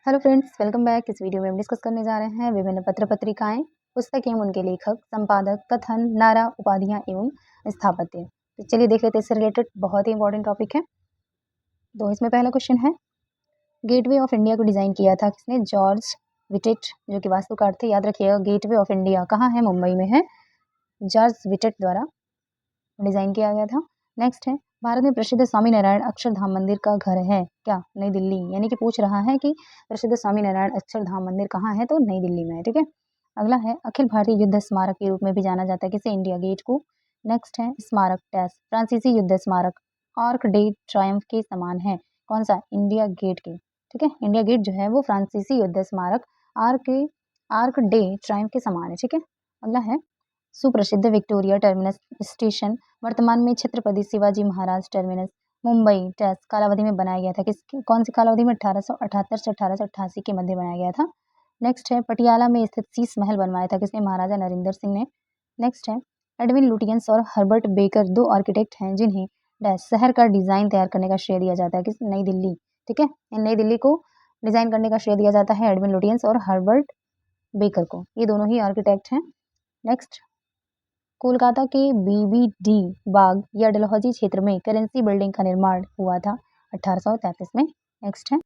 Hello friends, welcome back. इस video में हम डिस्कस करने जा रहे हैं विभिन्न पत्र पत्रिकाएं, पुस्तक एवं उनके लेखक, संपादक, कथन, नारा, उपाधियां एवं स्थापत्य। तो चलिए देख लेते हैं, इससे रिलेटेड बहुत ही इंपॉर्टेंट टॉपिक है। तो इसमें पहला क्वेश्चन है, गेटवे ऑफ इंडिया को डिजाइन किया था किसने? जॉर्ज विटेट, जो कि वास्तुकार थे। याद रखिएगा, गेटवे ऑफ इंडिया कहाँ है? मुंबई में है। जॉर्ज विटेट द्वारा डिजाइन किया गया था। नेक्स्ट है, भारत में प्रसिद्ध स्वामीनारायण अक्षरधाम मंदिर का घर है क्या? नई दिल्ली। यानी कि पूछ रहा है कि प्रसिद्ध स्वामीनारायण अक्षरधाम मंदिर कहाँ है, तो नई दिल्ली में है। ठीक है। अगला है, अखिल भारतीय युद्ध स्मारक के रूप में भी जाना जाता है किसे? इंडिया गेट को। नेक्स्ट है, स्मारक टैस फ्रांसीसी युद्ध स्मारक आर्क डे ट्रायम्फ के समान है। कौन सा? इंडिया गेट के। ठीक है, इंडिया गेट जो है वो फ्रांसीसी युद्ध स्मारक आर्क डे ट्रायम्फ के समान है। ठीक है। अगला है, सुप्रसिद्ध विक्टोरिया टर्मिनस स्टेशन वर्तमान में छत्रपति शिवाजी महाराज टर्मिनस मुंबई टेस्ट कालावधि में बनाया गया था किसकी? कौन सी कालावधि में? 1878 से 1888 के मध्य बनाया गया था। नेक्स्ट है, पटियाला में स्थित शीश महल बनवाया था किसने? महाराजा नरेंद्र सिंह ने। नेक्स्ट है, एडविन लुटियंस और हर्बर्ट बेकर दो आर्किटेक्ट हैं जिन्हें डैश शहर का डिजाइन तैयार करने का श्रेय दिया जाता है किस? नई दिल्ली। ठीक है, इन नई दिल्ली को डिजाइन करने का श्रेय दिया जाता है एडविन लुटियंस और हर्बर्ट बेकर को। ये दोनों ही आर्किटेक्ट हैं। नेक्स्ट, कोलकाता के बीबीडी बाग या डलहौजी क्षेत्र में करेंसी बिल्डिंग का निर्माण हुआ था 1833 में। नेक्स्ट है,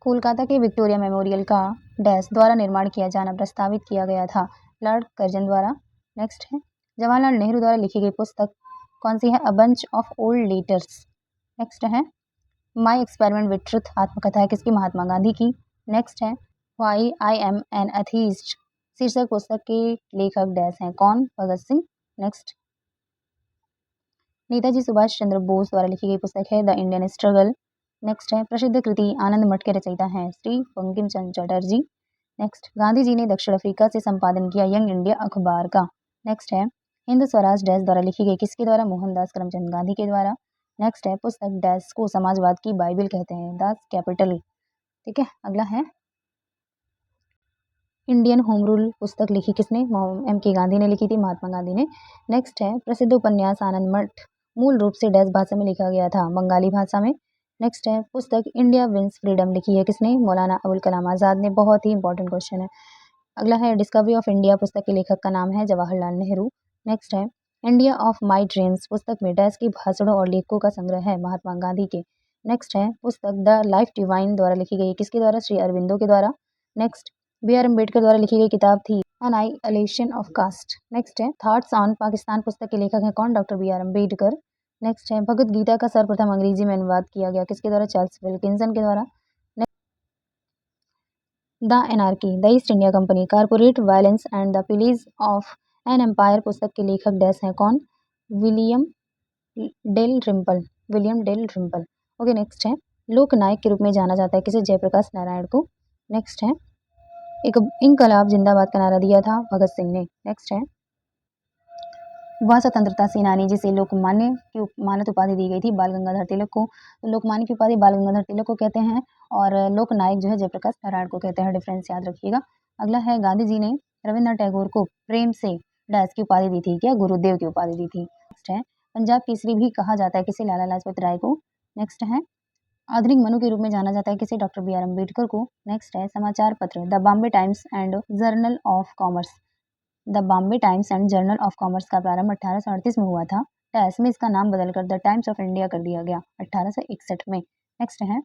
कोलकाता के विक्टोरिया मेमोरियल का डैश द्वारा निर्माण किया जाना प्रस्तावित किया गया था लॉर्ड कर्जन द्वारा। नेक्स्ट है, जवाहरलाल नेहरू द्वारा लिखी गई पुस्तक कौन सी है? A bunch of old letters. Next है, माई एक्सपेरिमेंट विथ ट्रुथ आत्मकथा है किसकी? महात्मा गांधी की। नेक्स्ट है, why I am N atheist शीर्षक पुस्तक के लेखक डैश हैं कौन? भगत सिंह। नेक्स्ट, नेताजी सुभाष चंद्र बोस द्वारा लिखी गई पुस्तक है द इंडियन स्ट्रगल। नेक्स्ट है, प्रसिद्ध कृति आनंद मठ के रचयिता हैं श्री बंकिम चंद्र चटर्जी। नेक्स्ट, गांधी जी ने दक्षिण अफ्रीका से संपादन किया यंग इंडिया अखबार का। नेक्स्ट है, हिंद स्वराज डैश द्वारा लिखी गई किसके द्वारा? मोहनदास करमचंद गांधी के द्वारा। नेक्स्ट है, पुस्तक डैश को समाजवाद की बाइबिल कहते हैं दास कैपिटल। ठीक है। अगला है, इंडियन होम रूल पुस्तक लिखी किसने? एम के गांधी ने लिखी थी, महात्मा गांधी ने। नेक्स्ट है, प्रसिद्ध उपन्यास आनंद मठ मूल रूप से डैश भाषा में लिखा गया था? बंगाली भाषा में। नेक्स्ट है, पुस्तक इंडिया विंस फ्रीडम लिखी है किसने? मौलाना अबुल कलाम आजाद ने। बहुत ही इंपॉर्टेंट क्वेश्चन है। अगला है, डिस्कवरी ऑफ इंडिया पुस्तक के लेखक का नाम है जवाहरलाल नेहरू। नेक्स्ट है, इंडिया ऑफ माई ड्रीम्स पुस्तक में डैश की भाषणों और लेखों का संग्रह है महात्मा गांधी के। नेक्स्ट है, पुस्तक द लाइफ डिवाइन द्वारा लिखी गई किसके द्वारा? श्री अरविंदो के द्वारा। नेक्स्ट, बी आर अम्बेडकर द्वारा लिखी गई किताब थी अनाइलेशन ऑफ कास्ट। नेक्स्ट है, थॉट्स ऑन पाकिस्तान पुस्तक के लेखक हैं कौन? Doctor B R Ambedkar. Next है, भगवद गीता का सर्वप्रथम अंग्रेजी में अनुवाद किया गया किसके द्वारा? चार्ल्स विल्किंसन के द्वारा। The anarchy the East India Company corporate violence and the pillage of an empire पुस्तक के लेखक डैश हैं कौन? William William Dalrymple. Okay. Next है, लोकनायक के रूप में जाना जाता है किसे? जयप्रकाश नारायण को। नेक्स्ट है, एक इनकलाब जिंदाबाद का नारा दिया था भगत सिंह ने। नेक्स्ट है, वह स्वतंत्रता सेनानी जिसे लोकमान्य की मानद उपाधि दी गई थी बाल गंगाधर तिलक को। तो लोकमान्य की उपाधि बाल गंगाधर तिलक को कहते हैं और लोकनायक जो है जयप्रकाश नारायण को कहते हैं। डिफरेंस याद रखिएगा। अगला है, गांधी जी ने रविन्द्रनाथ टैगोर को प्रेम से डैश की उपाधि दी थी क्या? गुरुदेव की उपाधि दी थी। नेक्स्ट है, पंजाब केसरी भी कहा जाता है किसे? लाला लाजपत राय को। नेक्स्ट है, आधुनिक मनु के रूप में जाना जाता है किसे? डॉक्टर बी आर अम्बेडकर को। नेक्स्ट है, समाचार पत्र the Bombay times and journal of commerce the Bombay times and journal of commerce का प्रारंभ 1838 में हुआ था। टैस में इसका नाम बदलकर द टाइम्स ऑफ इंडिया कर दिया गया 1861 में। नेक्स्ट है,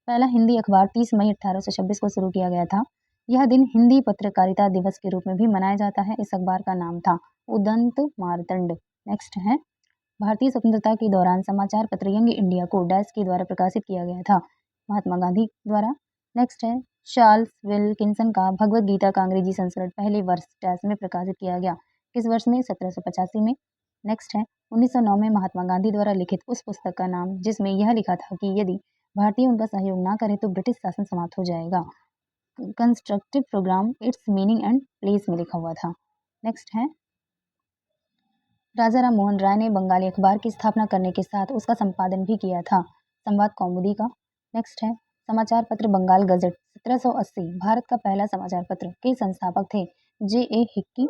पहला हिंदी अखबार 30 मई 1826 को शुरू किया गया था। यह दिन हिंदी पत्रकारिता दिवस के रूप में भी मनाया जाता है। इस अखबार का नाम था उदंत मार्तंड। नेक्स्ट है, भारतीय स्वतंत्रता के दौरान समाचार पत्र यंग इंडिया को डैश के द्वारा प्रकाशित किया गया था? महात्मा गांधी द्वारा। नेक्स्ट है, चार्ल्स विल्किंसन का भगवद गीता का अंग्रेजी संस्करण पहले वर्ष डैश में प्रकाशित किया गया किस वर्ष में? 1785 में। नेक्स्ट है, 1909 में महात्मा गांधी द्वारा लिखित उस पुस्तक का नाम जिसमें यह लिखा था कि यदि भारतीय उनका सहयोग ना करें तो ब्रिटिश शासन समाप्त हो जाएगा। Constructive programme its meaning and place में लिखा हुआ था। नेक्स्ट है, राजा राम मोहन राय ने बंगाली अखबार की स्थापना करने के साथ उसका संपादन भी किया था, संवाद कौमुदी का। नेक्स्ट है, समाचार पत्र बंगाल गजट 1780 भारत का पहला समाचार पत्र के संस्थापक थे जे ए हिक्की।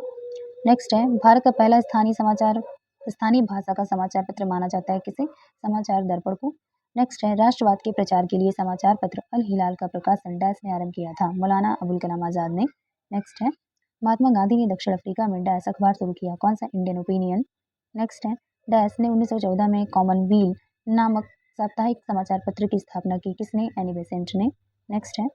नेक्स्ट है, भारत का पहला स्थानीय भाषा का समाचार पत्र माना जाता है किसे? समाचार दर्पण को। नेक्स्ट है राष्ट्रवाद के प्रचार के लिए समाचार पत्र अल हिलाल का प्रकाशन डैश ने आरंभ किया था, मौलाना अबुल कलाम आजाद ने। नेक्स्ट है महात्मा गांधी ने दक्षिण अफ्रीका में डैश अखबार शुरू किया, कौन सा? Indian opinion. नेक्स्ट है डैश ने 1914 में कॉमनवील नामक साप्ताहिक समाचार पत्र की स्थापना की, किसने? एनी बेसेंट ने। नेक्स्ट है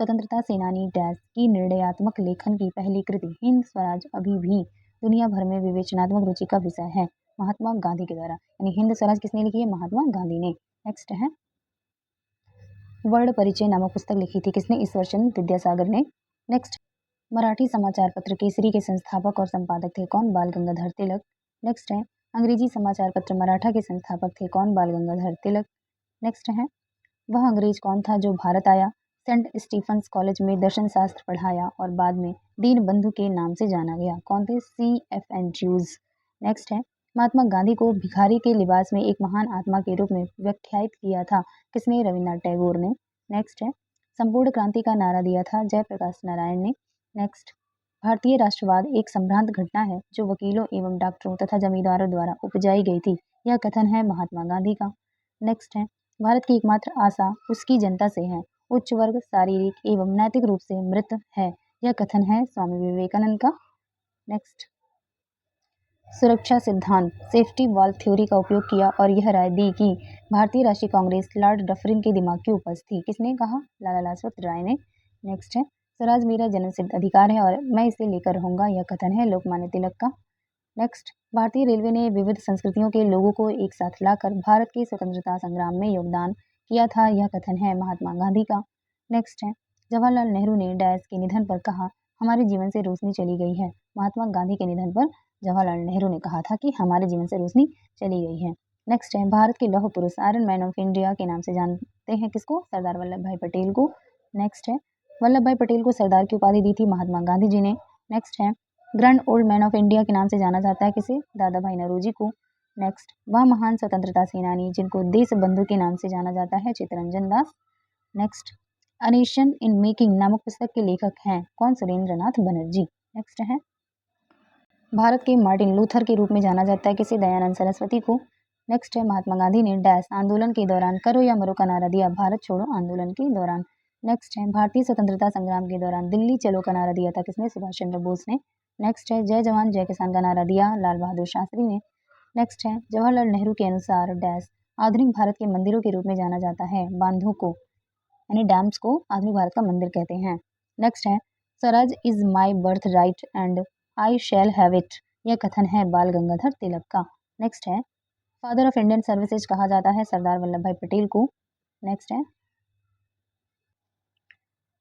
स्वतंत्रता सेनानी डैश की निर्णयात्मक लेखन की पहली कृति हिंद स्वराज अभी भी दुनिया भर में विवेचनात्मक रुचि का विषय है, महात्मा गांधी के द्वारा। यानी हिंद स्वराज किसने लिखी है? महात्मा गांधी ने। नेक्स्ट है वर्ण परिचय नामक पुस्तक लिखी थी, किसने? ईश्वरचंद्र विद्यासागर ने। नेक्स्ट मराठी समाचार पत्र केसरी के संस्थापक और संपादक थे, कौन? बाल गंगाधर तिलक। नेक्स्ट है अंग्रेजी समाचार पत्र मराठा के संस्थापक थे, कौन? बाल गंगाधर तिलक। नेक्स्ट है वह अंग्रेज कौन था जो भारत आया, सेंट स्टीफन्स कॉलेज में दर्शन शास्त्र पढ़ाया और बाद में दीन बंधु के नाम से जाना गया, कौन थे? C.F. एंड्रयूज। नेक्स्ट है महात्मा गांधी को भिखारी के लिबास में एक महान आत्मा के रूप में व्याख्यायित किया था, किसने? रविन्द्रनाथ टैगोर ने। नेक्स्ट है संपूर्ण क्रांति का नारा दिया था जयप्रकाश नारायण ने। नेक्स्ट भारतीय राष्ट्रवाद एक संभ्रांत घटना है जो वकीलों एवं डॉक्टरों तथा जमींदारों द्वारा उपजाई गई थी, यह कथन है महात्मा गांधी का। नेक्स्ट है भारत की एकमात्र आशा उसकी जनता से है, उच्च वर्ग शारीरिक एवं नैतिक रूप से मृत है, यह कथन है स्वामी विवेकानंद का। नेक्स्ट सुरक्षा सिद्धांत सेफ्टी वॉल्व थ्योरी का उपयोग किया और यह राय दी कि भारतीय राष्ट्रीय कांग्रेस लॉर्ड डफरिन के दिमाग की उपज थी, किसने कहा? लाला लाजपत राय ने। नेक्स्ट है स्वराज मेरा जन्मसिद्ध अधिकार है और मैं इसे लेकर रहूंगा, यह कथन है लोकमान्य तिलक का। नेक्स्ट भारतीय रेलवे ने विविध संस्कृतियों के लोगों को एक साथ लाकर भारत के स्वतंत्रता संग्राम में योगदान किया था, यह कथन है महात्मा गांधी का। नेक्स्ट है जवाहरलाल नेहरू ने डैश के निधन पर कहा हमारे जीवन से रोशनी चली गई है, महात्मा गांधी के निधन पर जवाहरलाल नेहरू ने कहा था कि हमारे जीवन से रोशनी चली गई है। नेक्स्ट है भारत के लौह पुरुष आयरन मैन ऑफ इंडिया के नाम से जानते हैं किसको? सरदार वल्लभ भाई पटेल को। नेक्स्ट है वल्लभ भाई पटेल को सरदार की उपाधि दी थी महात्मा गांधी जी ने। नेक्स्ट है grand old man of India के नाम से जाना जाता है किसे? दादा भाई नौरोजी को। नेक्स्ट वह महान स्वतंत्रता सेनानी जिनको देश बंधु के नाम से जाना जाता है Chittaranjan Das. Next a nation in making नामक पुस्तक के लेखक हैं कौन? सुरेंद्रनाथ बनर्जी। नेक्स्ट है भारत के मार्टिन लूथर के रूप में जाना जाता है किसे? दयानंद सरस्वती को। नेक्स्ट है महात्मा गांधी ने डैश आंदोलन के दौरान करो या मरो का नारा दिया, भारत छोड़ो आंदोलन के दौरान। नेक्स्ट है भारतीय स्वतंत्रता संग्राम के दौरान दिल्ली चलो का नारा दिया था किसने? सुभाष चंद्र बोस ने। नेक्स्ट है जय जवान जय किसान का नारा दिया लाल बहादुर शास्त्री ने। नेक्स्ट है जवाहरलाल नेहरू के अनुसार डैश आधुनिक भारत के मंदिरों के रूप में जाना जाता है, बांधों को यानी डैम्स को आधुनिक भारत का मंदिर कहते हैं। नेक्स्ट है Swaraj is my birth right and I shall have it, यह कथन है बाल गंगाधर तिलक का। नेक्स्ट है फादर ऑफ इंडियन सर्विसेज कहा जाता है सरदार वल्लभ भाई पटेल को। नेक्स्ट है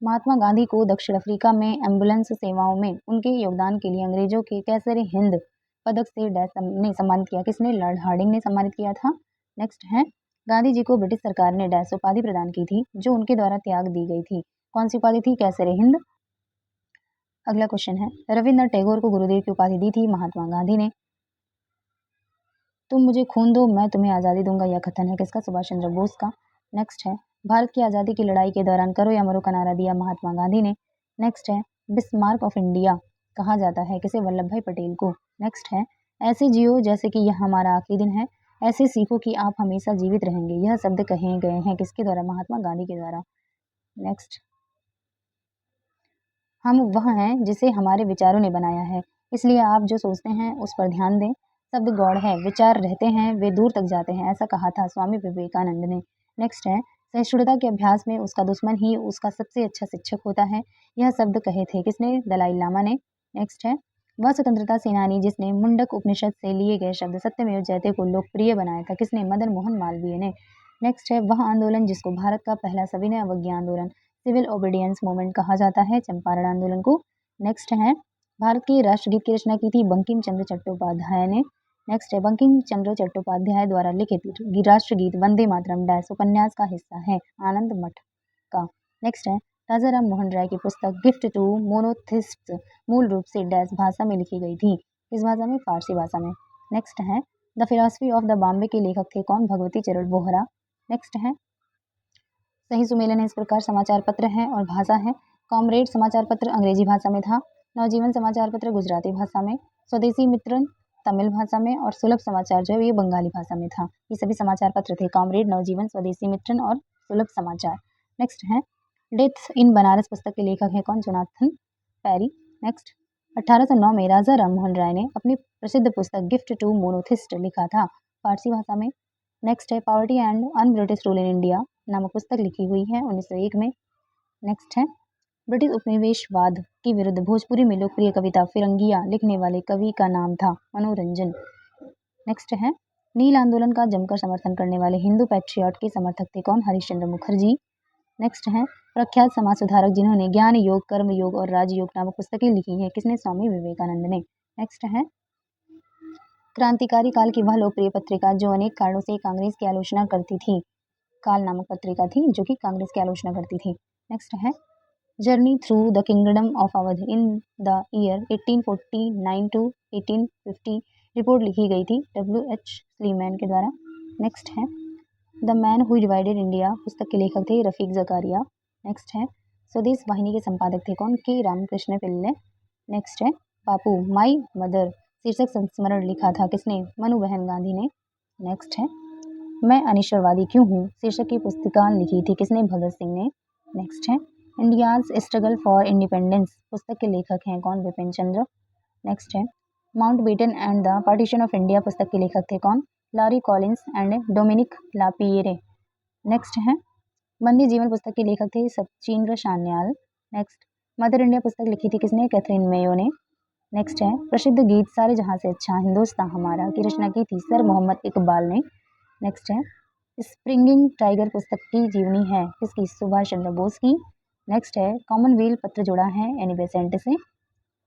महात्मा गांधी को दक्षिण अफ्रीका में एम्बुलेंस सेवाओं में उनके योगदान के लिए अंग्रेजों के कैसर हिंद पदक से डैश ने सम्मानित किया, किसने? लॉर्ड हार्डिंग ने सम्मानित किया था। नेक्स्ट है गांधी जी को ब्रिटिश सरकार ने डैश उपाधि प्रदान की थी जो उनके द्वारा त्याग दी गई थी, कौन सी उपाधि थी? कैसर हिंद। अगला क्वेश्चन है रविन्द्रनाथ टैगोर को गुरुदेव की उपाधि दी थी महात्मा गांधी ने। तुम मुझे खून दो मैं तुम्हें आज़ादी दूंगा, यह कथन है किसका? सुभाष चंद्र बोस का। नेक्स्ट है भारत की आज़ादी की लड़ाई के दौरान करो या मरो का नारा दिया महात्मा गांधी ने। नेक्स्ट है बिस्मार्क ऑफ इंडिया कहा जाता है किसे? वल्लभ भाई पटेल को। नेक्स्ट है ऐसे जियो जैसे कि यह हमारा आखिरी दिन है, ऐसे सीखो कि आप हमेशा जीवित रहेंगे, यह शब्द कहे गए हैं किसके द्वारा? महात्मा गांधी के द्वारा। नेक्स्ट हम वह हैं जिसे हमारे विचारों ने बनाया है, इसलिए आप जो सोचते हैं उस पर ध्यान दें, शब्द गौड़ है विचार रहते हैं वे दूर तक जाते हैं, ऐसा कहा था स्वामी विवेकानंद ने। नेक्स्ट है सहिष्णुता के अभ्यास में उसका दुश्मन ही उसका सबसे अच्छा शिक्षक होता है, यह शब्द कहे थे किसने? दलाई लामा ने। नेक्स्ट है वह स्वतंत्रता सेनानी जिसने मुंडक उपनिषद से लिए गए शब्द सत्यमेव जयते को लोकप्रिय बनाया था, किसने? मदन मोहन मालवीय ने। नेक्स्ट है वह आंदोलन जिसको भारत का पहला सविनय अवज्ञा आंदोलन सिविल ओबीडियंस मूवमेंट कहा जाता है, चंपारण आंदोलन को। नेक्स्ट है भारत के राष्ट्रगीत की रचना की थी बंकिम चंद्र चट्टोपाध्याय ने। नेक्स्ट है बंकिम चंद्र चट्टोपाध्याय द्वारा लिखित राष्ट्रगीत वंदे मातरम डैश उपन्यास का हिस्सा है आनंद मठ का। नेक्स्ट है राजा राम मोहन राय की पुस्तक गिफ्ट टू मोनोथिस्ट्स मूल रूप से डैश भाषा में लिखी गई थी, किस भाषा में? फारसी भाषा में। नेक्स्ट है the philosophy of the Bombay के लेखक थे कौन? भगवती चरण बोहरा। नेक्स्ट है सही सुमेलन है इस प्रकार समाचार पत्र है और भाषा है। कॉमरेड समाचार पत्र अंग्रेजी भाषा में था, नवजीवन समाचार पत्र गुजराती भाषा में, स्वदेशी मित्रन तमिल भाषा में और सुलभ समाचार जो है ये बंगाली भाषा में था। ये सभी समाचार पत्र थे कॉमरेड, नवजीवन, स्वदेशी मित्रन और सुलभ समाचार। नेक्स्ट है डेथ इन बनारस पुस्तक के लेखक हैं कौन? Jonathan peri. नेक्स्ट 1809 में राजा राममोहन राय ने अपनी प्रसिद्ध पुस्तक गिफ्ट टू मोनोथिस्ट लिखा था फारसी भाषा में। नेक्स्ट है poverty and un British rule in India नामक पुस्तक लिखी हुई है 1901 में। नेक्स्ट है ब्रिटिश उपनिवेशवाद के विरुद्ध भोजपुरी में लोकप्रिय कविता फिरंगिया लिखने वाले कवि का नाम था मनोरंजन। नेक्स्ट है नील आंदोलन का जमकर समर्थन करने वाले हिंदू पैट्रियट के समर्थक थे कौन? हरिश्चंद्र मुखर्जी। नेक्स्ट है प्रख्यात समाज सुधारक जिन्होंने ज्ञान योग, कर्म योग और राजयोग नामक पुस्तकें लिखी हैं किसने? स्वामी विवेकानंद ने। नेक्स्ट है क्रांतिकारी काल की वह लोकप्रिय पत्रिका जो अनेक कारणों से कांग्रेस की आलोचना करती थी, काल नामक पत्रिका थी जो कि कांग्रेस की आलोचना करती थी। नेक्स्ट है journey through the kingdom of Awadh in the year 1849 to 1850 report लिखी गई थी W.H. स्लीमैन के द्वारा। नेक्स्ट है the man who divided India पुस्तक के लेखक थे रफीक जकारिया। नेक्स्ट है स्वदेश वाहिनी के संपादक थे कौन? के रामकृष्ण पिल्ले। नेक्स्ट है बापू माई मदर शीर्षक संस्मरण लिखा था किसने? मनु बहन गांधी ने। नेक्स्ट है मैं अनिश्वरवादी क्यों हूँ शीर्षक की पुस्तिका लिखी थी किसने? भगत सिंह ने। नेक्स्ट है इंडियाज स्ट्रगल फॉर इंडिपेंडेंस पुस्तक के लेखक हैं कौन? बिपिन चंद्र। नेक्स्ट है Mountbatten and the partition of India पुस्तक के लेखक थे कौन? Larry Collins and Dominique Lapierre. Next है बंदी जीवन पुस्तक के लेखक थे Sachindra Sanyal. Next mother India पुस्तक लिखी थी किसने? कैथरीन मेयो ने। नेक्स्ट है प्रसिद्ध गीत सारे जहां से अच्छा हिंदुस्तान हमारा की रचना की थी सर मोहम्मद इकबाल ने। नेक्स्ट है स्प्रिंगिंग टाइगर पुस्तक की जीवनी है किसकी? सुभाष चंद्र बोस की। नेक्स्ट है कॉमनवेल्थ पत्र जोड़ा है एनी बेसेंट से।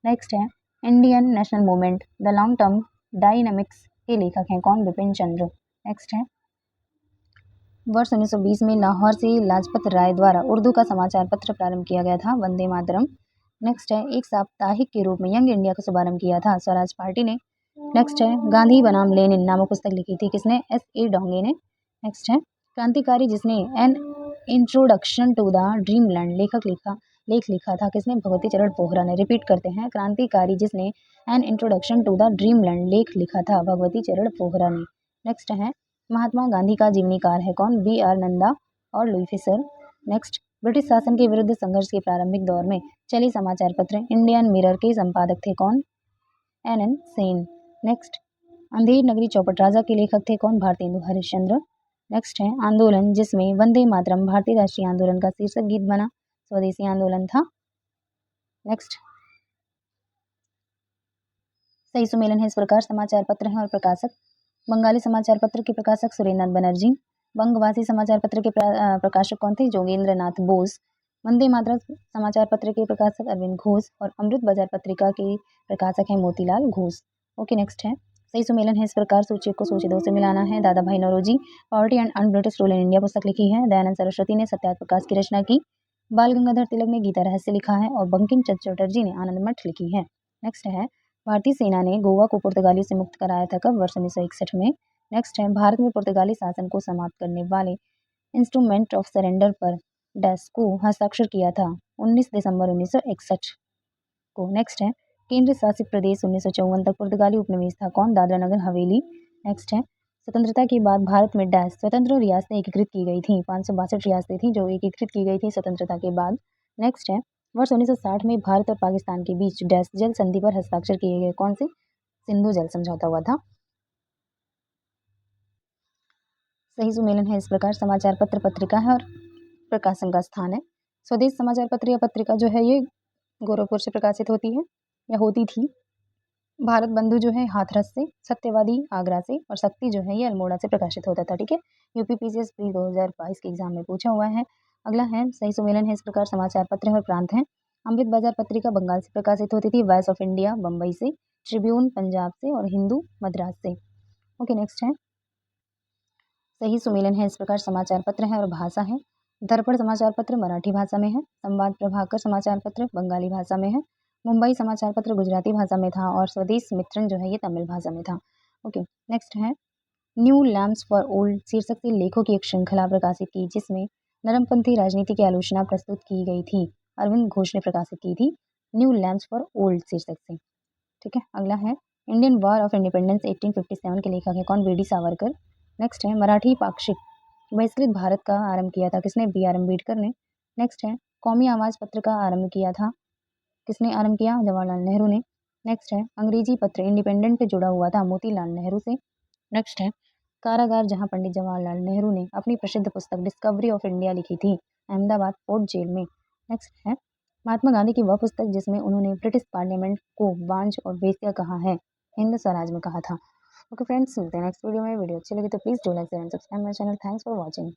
नेक्स्ट है Indian national movement the long term dynamics के लेखक हैं कौन? बिपिन चंद्र। नेक्स्ट है वर्ष 1920 में लाहौर से लाजपत राय द्वारा उर्दू का समाचार पत्र प्रारंभ किया गया था वंदे मातरम। नेक्स्ट है एक साप्ताहिक के रूप में यंग इंडिया का शुभारंभ किया था स्वराज पार्टी ने। नेक्स्ट है गांधी बनाम लेनिन नामक पुस्तक लिखी थी किसने? S.A. डोंगे ने। नेक्स्ट है क्रांतिकारी जिसने an introduction to the dreamland लेख लिखा था किसने? भगवती चरण पोहरा ने। रिपीट करते हैं क्रांतिकारी जिसने an introduction to the dreamland लेख लिखा था भगवती चरण पोहरा ने। नेक्स्ट है महात्मा गांधी का जीवनीकार है कौन? B.R. नंदा और लुई फिशर। नेक्स्ट ब्रिटिश शासन के विरुद्ध संघर्ष के प्रारंभिक दौर में चली समाचार पत्र इंडियन मिरर के संपादक थे कौन? N.N. सेन। नेक्स्ट अंधेर नगरी चौपट राजा के लेखक थे कौन? भारतेंदु हरिश्चंद्र। नेक्स्ट है आंदोलन जिसमें वंदे मातरम भारतीय राष्ट्रीय आंदोलन का शीर्षक गीत बना स्वदेशी आंदोलन था। नेक्स्ट सही सुमेलन है इस प्रकार समाचार पत्र हैं और प्रकाशक बंगाली समाचार पत्र के प्रकाशक सुरेंद्रनाथ बनर्जी। बंगवासी समाचार पत्र के प्रकाशक कौन थे? जोगेंद्र नाथ बोस। वंदे मातरम समाचार पत्र के प्रकाशक अरविंद घोष और अमृत बाजार पत्रिका के प्रकाशक हैं मोतीलाल घोष। ओके नेक्स्ट है सही सुमेलन है इस प्रकार सूची को सूची 2 से मिलाना है। Dadabhai Naoroji poverty and un British rule in India पुस्तक लिखी है। दयानंद सरस्वती ने सत्यार्थ प्रकाश की रचना की। बाल गंगाधर तिलक ने गीता रहस्य लिखा है और बंकिम चंद्र चटर्जी ने आनंद मठ लिखी है। नेक्स्ट है भारतीय सेना ने गोवा को पुर्तगाली से मुक्त कराया था कब? वर्ष 1961 में। नेक्स्ट है भारत में पुर्तगाली शासन को समाप्त करने वाले इंस्ट्रूमेंट ऑफ सरेंडर पर डैश को हस्ताक्षर किया था 19 दिसंबर 1961 को। नेक्स्ट है केंद्र शासित प्रदेश 1954 तक पुर्तगाली उपनिवेश था कौन? दादरा नगर हवेली। नेक्स्ट है स्वतंत्रता के बाद भारत में डैश स्वतंत्र रियासतें एकीकृत की गई थी 562 रियासतें थी जो एकीकृत की गई थी स्वतंत्रता के बाद। नेक्स्ट है वर्ष 1960 में भारत और पाकिस्तान के बीच डैश जल संधि पर हस्ताक्षर किए गए कौन से? सिंधु जल समझौता हुआ था। सही सुमेलन है इस प्रकार समाचार पत्र पत्रिका है और प्रकाशन का स्थान है। स्वदेश समाचार पत्र या पत्रिका जो है ये गोरखपुर से प्रकाशित होती है या होती थी। भारत बंधु जो है हाथरस से, सत्यवादी आगरा से और शक्ति जो है ये अल्मोड़ा से प्रकाशित होता था। ठीक है UPPCS प्री 2022 के एग्जाम में पूछा हुआ है। अगला है सही सुमेलन है इस प्रकार समाचार पत्र और प्रांत हैं। अमृत बाजार पत्रिका बंगाल से प्रकाशित होती थी। वॉइस ऑफ इंडिया बम्बई से, ट्रिब्यून पंजाब से और हिंदू मद्रास से। ओके नेक्स्ट है सही सुमेलन है इस प्रकार समाचार पत्र है और भाषा है। दर्पण समाचार पत्र मराठी भाषा में है। संवाद प्रभाकर समाचार पत्र बंगाली भाषा में है। मुंबई समाचार पत्र गुजराती भाषा में था और स्वदेश मित्रन जो है ये तमिल भाषा में था। ओके नेक्स्ट है न्यू लैम्प्स फॉर ओल्ड शीर्षक से लेखों की एक श्रृंखला प्रकाशित की जिसमें नरमपंथी राजनीति की आलोचना प्रस्तुत की गई थी। अरविंद घोष ने प्रकाशित की थी न्यू लैम्प्स फॉर ओल्ड शीर्षक से। ठीक है अगला है इंडियन वॉर ऑफ इंडिपेंडेंस 1857 के लेखक हैं कौन? We D Savarkar. नेक्स्ट है मराठी पाक्षिक बहिष्कृत भारत का आरंभ किया था किसने? बी आर अम्बेडकर ने। नेक्स्ट है कौमी आवाज पत्र का आरंभ किया था किसने आरंभ किया? जवाहरलाल नेहरू ने। नेक्स्ट है अंग्रेजी पत्र इंडिपेंडेंट से जुड़ा हुआ था मोतीलाल नेहरू से। नेक्स्ट है कारागार जहां पंडित जवाहरलाल नेहरू ने अपनी प्रसिद्ध पुस्तक डिस्कवरी ऑफ इंडिया लिखी थी, अहमदाबाद फोर्ट जेल में। नेक्स्ट है महात्मा गांधी की वह पुस्तक जिसमें उन्होंने ब्रिटिश पार्लियामेंट को बांझ और बेसिया कहा है, हिंद स्वराज में कहा था। ओके फ्रेंड्स, मिलते हैं नेक्स्ट वीडियो में। वीडियो अच्छी लगी तो please do like and subscribe my channel. Thanks for watching.